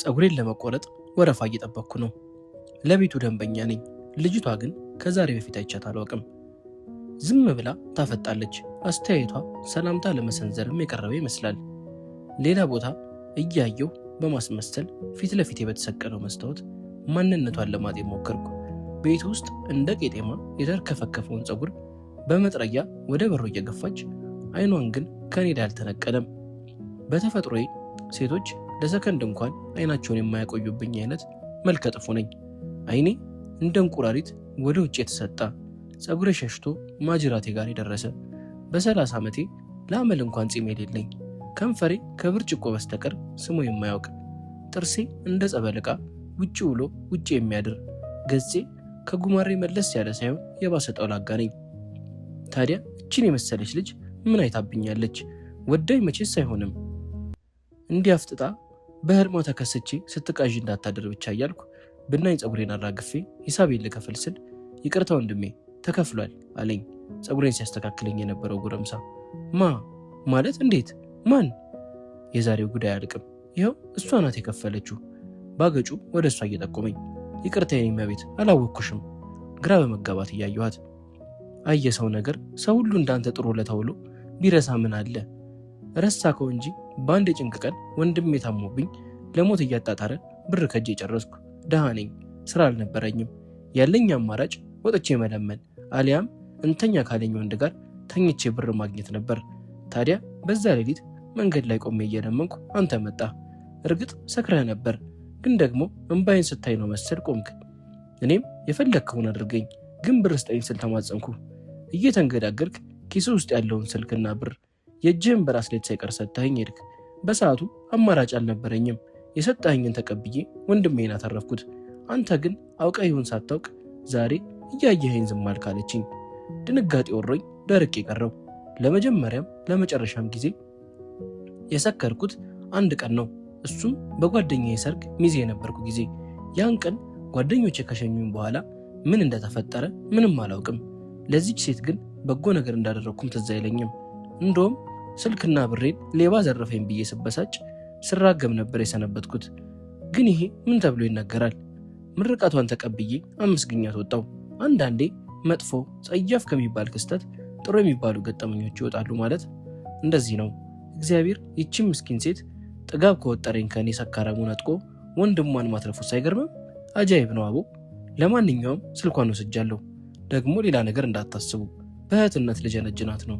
ጸጉሬን ለመቆረጥ ወረፋ እየጠበቅኩ ነው። ለቤቱ ደንበኛ ነኝ። ልጅቷ ግን ከዛሬ በፊት አይቻት አላውቅም። ዝም ብላ ታፈጣለች። አስተያየቷ ሰላምታ ለመሰንዘርም የቀረበ ይመስላል። ሌላ ቦታ እያየው በማስመሰል ፊት ለፊት በተሰቀለው መስታወት ማንነቷን ለማጤን ሞከርኩ። ቤት ውስጥ እንደ ቄጤማ የተርከፈከፈውን ጸጉር በመጥረጊያ ወደ በሩ እየገፋች አይኗን ግን ከኔ ላይ አልተነቀለም። በተፈጥሮዬ ሴቶች ለሰከንድ እንኳን አይናቸውን የማያቆዩብኝ አይነት መልከ ጥፉ ነኝ። አይኔ እንደ እንቁራሪት ወደ ውጭ የተሰጣ፣ ጸጉሬ ሸሽቶ ማጅራቴ ጋር የደረሰ፣ በ30 ዓመቴ ለአመል እንኳን ጺም የሌለኝ፣ ከንፈሬ ከብርጭቆ በስተቀር ስሙ የማያውቅ፣ ጥርሴ እንደ ጸበል ዕቃ ውጭ ውሎ ውጭ የሚያድር፣ ገጼ ከጉማሬ መለስ ያለ ሳይሆን የባሰ ጠውላጋ ነኝ። ታዲያ እችን የመሰለች ልጅ ምን አይታብኛለች? ወዳይ መቼስ አይሆንም። እንዲህ አፍጥጣ በህልሟ ተከስቼ ስትቃዥ እንዳታደር ብቻ እያልኩ ብናኝ ጸጉሬን አራግፌ ሂሳቤን ልከፍል ስል ይቅርታ ወንድሜ ተከፍሏል አለኝ ጸጉሬን ሲያስተካክለኝ የነበረው ጎረምሳ። ማለት እንዴት? ማን? የዛሬው ጉዳይ አልቅም። ይኸው እሷ ናት የከፈለችው። ባገጩ ወደ እሷ እየጠቆመኝ ይቅርታ የኔ መቤት አላወቅኩሽም። ግራ በመጋባት እያየኋት አየ ሰው ነገር ሰው ሁሉ እንዳንተ ጥሩ ለተውሎ ቢረሳ ምን አለ? ረሳከው እንጂ በአንድ የጭንቅ ቀን ወንድሜ ታሞብኝ ለሞት እያጣጣረ ብር ከጄ ጨረስኩ። ደሃ ነኝ፣ ስራ አልነበረኝም። ያለኝ አማራጭ ወጥቼ መለመን አሊያም እንተኛ ካለኝ ወንድ ጋር ተኝቼ ብር ማግኘት ነበር። ታዲያ በዛ ሌሊት መንገድ ላይ ቆሜ እየለመንኩ አንተ መጣ። እርግጥ ሰክረህ ነበር፣ ግን ደግሞ እንባይን ስታይ ነው መሰል ቆምክ። እኔም የፈለግከውን አድርገኝ፣ ግን ብር ስጠኝ ስል ተማጸንኩ። እየተንገዳገርክ ኪሱ ውስጥ ያለውን ስልክና ብር የእጅህን ብራስሌት ሳይቀር ሰጥተኸኝ ሄድክ። በሰዓቱ አማራጭ አልነበረኝም። የሰጠኸኝን ተቀብዬ ወንድሜን አተረፍኩት። አንተ ግን አውቀህ ይሁን ሳታውቅ ዛሬ እያየኸኝ ዝም አልክ አለችኝ። ድንጋጤ ወሮኝ ደርቄ ቀረው። ለመጀመሪያም ለመጨረሻም ጊዜ የሰከርኩት አንድ ቀን ነው። እሱም በጓደኛዬ ሰርግ ሚዜ የነበርኩ ጊዜ። ያን ቀን ጓደኞቼ ከሸኙኝ በኋላ ምን እንደተፈጠረ ምንም አላውቅም። ለዚች ሴት ግን በጎ ነገር እንዳደረኩም ትዝ አይለኝም። እንደውም ስልክና ብሬን ሌባ ዘረፈኝ ብዬ ስበሳጭ ስራገም ነበር የሰነበትኩት። ግን ይሄ ምን ተብሎ ይነገራል? ምርቃቷን ተቀብዬ አመስግኛት ወጣው። አንዳንዴ መጥፎ ጸያፍ ከሚባል ክስተት ጥሩ የሚባሉ ገጠመኞች ይወጣሉ ማለት እንደዚህ ነው። እግዚአብሔር ይቺም ምስኪን ሴት ጥጋብ ከወጠረኝ ከኔ ሰካራሙ ነጥቆ ወንድሟን ማትረፉ ሳይገርምም አጃይብ ነው አቦ። ለማንኛውም ስልኳን ወስጃለሁ። ደግሞ ሌላ ነገር እንዳታስቡ፣ በእህትነት ልጀነጅናት ነው።